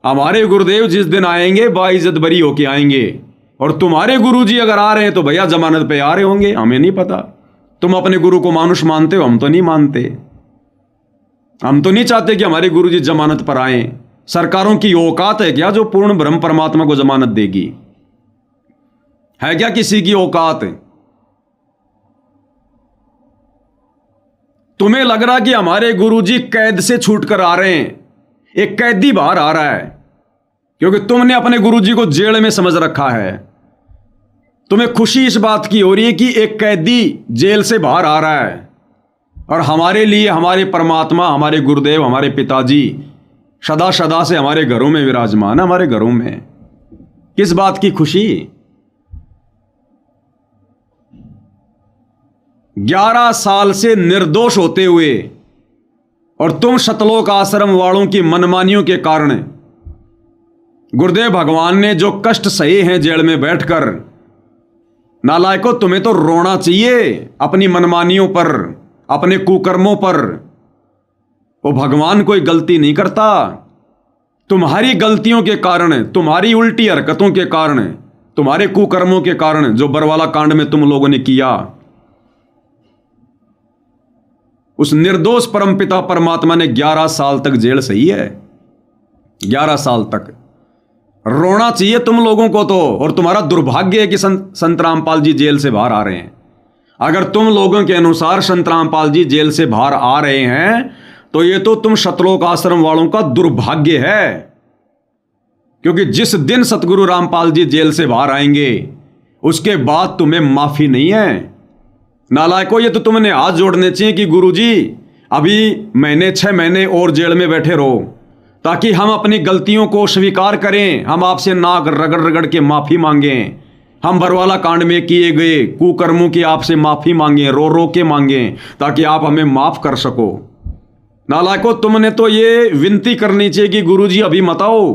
हमारे गुरुदेव जिस दिन आएंगे बाइज्जत बरी होके आएंगे, और तुम्हारे गुरुजी अगर आ रहे हैं तो भैया जमानत पे आ रहे होंगे, हमें नहीं पता। तुम अपने गुरु को मानुष मानते हो, हम तो नहीं मानते। हम तो नहीं चाहते कि हमारे गुरुजी जमानत पर आए। सरकारों की औकात है क्या जो पूर्ण ब्रह्म परमात्मा को जमानत देगी? है क्या किसी की औकात? तुम्हें लग रहा कि हमारे गुरुजी कैद से छूटकर आ रहे हैं? एक कैदी बाहर आ रहा है, क्योंकि तुमने अपने गुरुजी को जेल में समझ रखा है। तुम्हें खुशी इस बात की हो रही है कि एक कैदी जेल से बाहर आ रहा है, और हमारे लिए हमारे परमात्मा, हमारे गुरुदेव, हमारे पिताजी सदा सदा से हमारे घरों में विराजमान है। हमारे घरों में किस बात की खुशी? 11 साल से निर्दोष होते हुए, और तुम शतलोक आश्रम वालों की मनमानियों के कारण गुरुदेव भगवान ने जो कष्ट सहे हैं जेल में बैठकर, नालायकों तुम्हें तो रोना चाहिए अपनी मनमानियों पर, अपने कुकर्मों पर। वो भगवान कोई गलती नहीं करता। तुम्हारी गलतियों के कारण, तुम्हारी उल्टी हरकतों के कारण, तुम्हारे कुकर्मों के कारण जो बरवाला कांड में तुम लोगों ने किया, उस निर्दोष परमपिता परमात्मा ने 11 साल तक जेल सही है। 11 साल तक रोना चाहिए तुम लोगों को तो। और तुम्हारा दुर्भाग्य है कि संत रामपाल जी जेल से बाहर आ रहे हैं। अगर तुम लोगों के अनुसार संत रामपाल जी जेल से बाहर आ रहे हैं तो ये तो तुम शतलोक आश्रम वालों का दुर्भाग्य है, क्योंकि जिस दिन सतगुरु रामपाल जी जेल से बाहर आएंगे उसके बाद तुम्हें माफी नहीं है। नालायकों, ये तो तुमने हाथ जोड़ने चाहिए कि गुरुजी अभी 6 महीने और जेल में बैठे रहो, ताकि हम अपनी गलतियों को स्वीकार करें, हम आपसे नाक रगड़ रगड़ के माफी मांगें, हम बरवाला कांड में किए गए कुकर्मों की आपसे माफी मांगें, रो रो के मांगें, ताकि आप हमें माफ कर सको। नालायकों, तुमने तो ये विनती करनी चाहिए कि गुरुजी अभी मत आओ,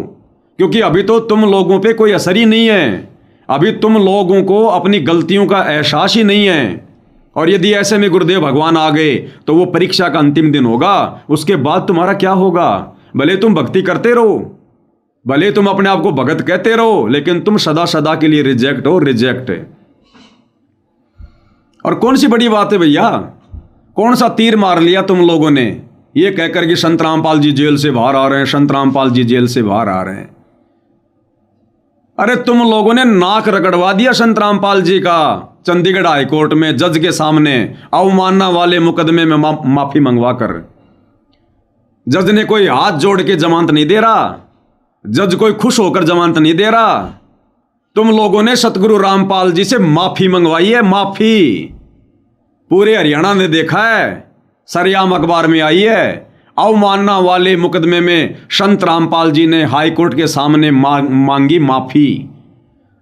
क्योंकि अभी तो तुम लोगों पे कोई असर ही नहीं है। अभी तुम लोगों को अपनी गलतियों का एहसास ही नहीं है। और यदि ऐसे में गुरुदेव भगवान आ गए तो वो परीक्षा का अंतिम दिन होगा। उसके बाद तुम्हारा क्या होगा? भले तुम भक्ति करते रहो, भले तुम अपने आप को भगत कहते रहो, लेकिन तुम सदा सदा के लिए रिजेक्ट हो, रिजेक्ट। और कौन सी बड़ी बात है भैया? कौन सा तीर मार लिया तुम लोगों ने ये कहकर कि संत रामपाल जी जेल से बाहर आ रहे हैं, संत रामपाल जी जेल से बाहर आ रहे हैं? अरे तुम लोगों ने नाक रगड़वा दिया संत रामपाल जी का चंडीगढ़ हाईकोर्ट में जज के सामने, अवमानना वाले मुकदमे में माफी मंगवा कर। जज ने कोई हाथ जोड़ के जमानत नहीं दे रहा, जज कोई खुश होकर जमानत नहीं दे रहा। तुम लोगों ने सतगुरु रामपाल जी से माफी मंगवाई है, माफी। पूरे हरियाणा ने देखा है, सरेआम अखबार में आई है। अवमानना वाले मुकदमे में संत रामपाल जी ने हाईकोर्ट के सामने मांगी माफी।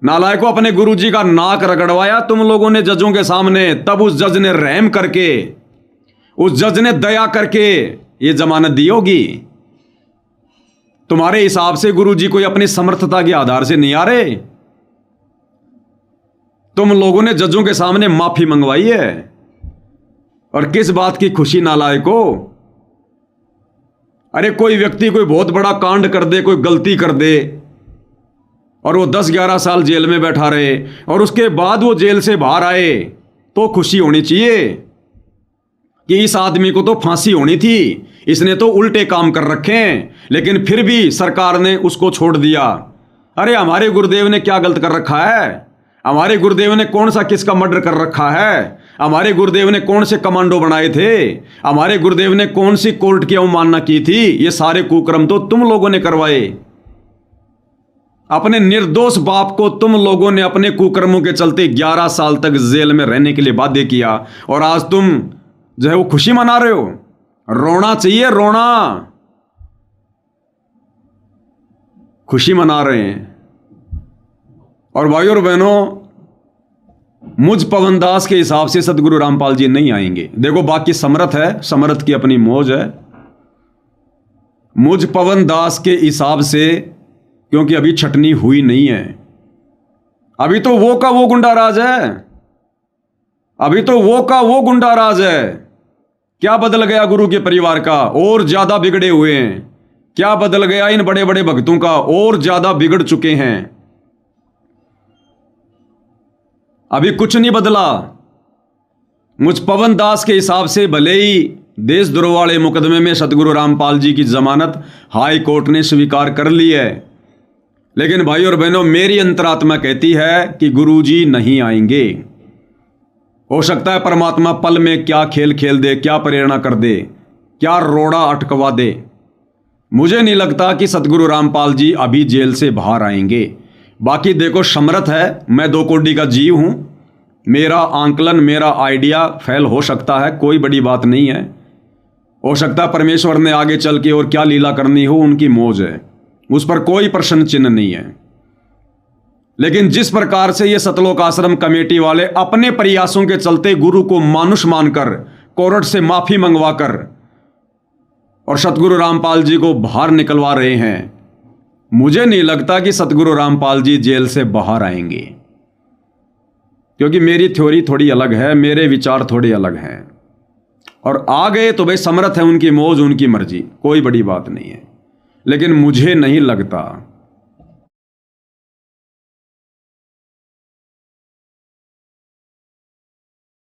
नालायकों, अपने गुरुजी का नाक रगड़वाया तुम लोगों ने जजों के सामने। तब उस जज ने रहम करके, उस जज ने दया करके ये जमानत दी होगी। तुम्हारे हिसाब से गुरुजी कोई अपनी समर्थता के आधार से नहीं आ रहे। तुम लोगों ने जजों के सामने माफी मंगवाई है। और किस बात की खुशी नालायकों? अरे कोई व्यक्ति कोई बहुत बड़ा कांड कर दे, कोई गलती कर दे, और वो 10-11 साल जेल में बैठा रहे, और उसके बाद वो जेल से बाहर आए, तो खुशी होनी चाहिए कि इस आदमी को तो फांसी होनी थी, इसने तो उल्टे काम कर रखे हैं, लेकिन फिर भी सरकार ने उसको छोड़ दिया। अरे हमारे गुरुदेव ने क्या गलत कर रखा है? हमारे गुरुदेव ने कौन सा किसका मर्डर कर रखा है? हमारे गुरुदेव ने कौन से कमांडो बनाए थे? हमारे गुरुदेव ने कौन सी कोर्ट की अवमानना की थी? ये सारे कुकर्म तो तुम लोगों ने करवाए। अपने निर्दोष बाप को तुम लोगों ने अपने कुकर्मों के चलते 11 साल तक जेल में रहने के लिए बाध्य किया, और आज तुम जो है वो खुशी मना रहे हो। रोना चाहिए, रोना। खुशी मना रहे हैं। और भाइयों और बहनों, मुझ पवन दास के हिसाब से सतगुरु रामपाल जी नहीं आएंगे। देखो, बाकी समर्थ है, समर्थ की अपनी मौज है। मुझ पवन दास के हिसाब से, क्योंकि अभी छटनी हुई नहीं है, अभी तो वो का वो गुंडा राज है, अभी तो वो का वो गुंडा राज है। क्या बदल गया गुरु के परिवार का? और ज्यादा बिगड़े हुए हैं। क्या बदल गया इन बड़े बड़े भक्तों का, और ज्यादा बिगड़ चुके हैं। अभी कुछ नहीं बदला। मुझ पवन दास के हिसाब से भले ही देशद्रोह वाले मुकदमे में सतगुरु रामपाल जी की जमानत हाई कोर्ट ने स्वीकार कर ली है, लेकिन भाई और बहनों, मेरी अंतरात्मा कहती है कि गुरुजी नहीं आएंगे। हो सकता है परमात्मा पल में क्या खेल खेल दे, क्या प्रेरणा कर दे, क्या रोड़ा अटकवा दे। मुझे नहीं लगता कि सतगुरु रामपाल जी अभी जेल से बाहर आएंगे। बाकी देखो, समर्थ है, मैं 2 कोड़ी का जीव हूं, मेरा आंकलन, मेरा आइडिया फेल हो सकता है, कोई बड़ी बात नहीं है। हो सकता है परमेश्वर ने आगे चल के और क्या लीला करनी हो, उनकी मौज है, उस पर कोई प्रश्न चिन्ह नहीं है। लेकिन जिस प्रकार से ये सतलोक आश्रम कमेटी वाले अपने प्रयासों के चलते गुरु को मानुष मानकर कोर्ट से माफी मंगवाकर और सतगुरु रामपाल जी को बाहर निकलवा रहे हैं, मुझे नहीं लगता कि सतगुरु रामपाल जी जेल से बाहर आएंगे। क्योंकि मेरी थ्योरी थोड़ी अलग है, मेरे विचार थोड़े अलग हैं। और आ गए तो भाई समर्थ है, उनकी मौज, उनकी मर्जी, कोई बड़ी बात नहीं है। लेकिन मुझे नहीं लगता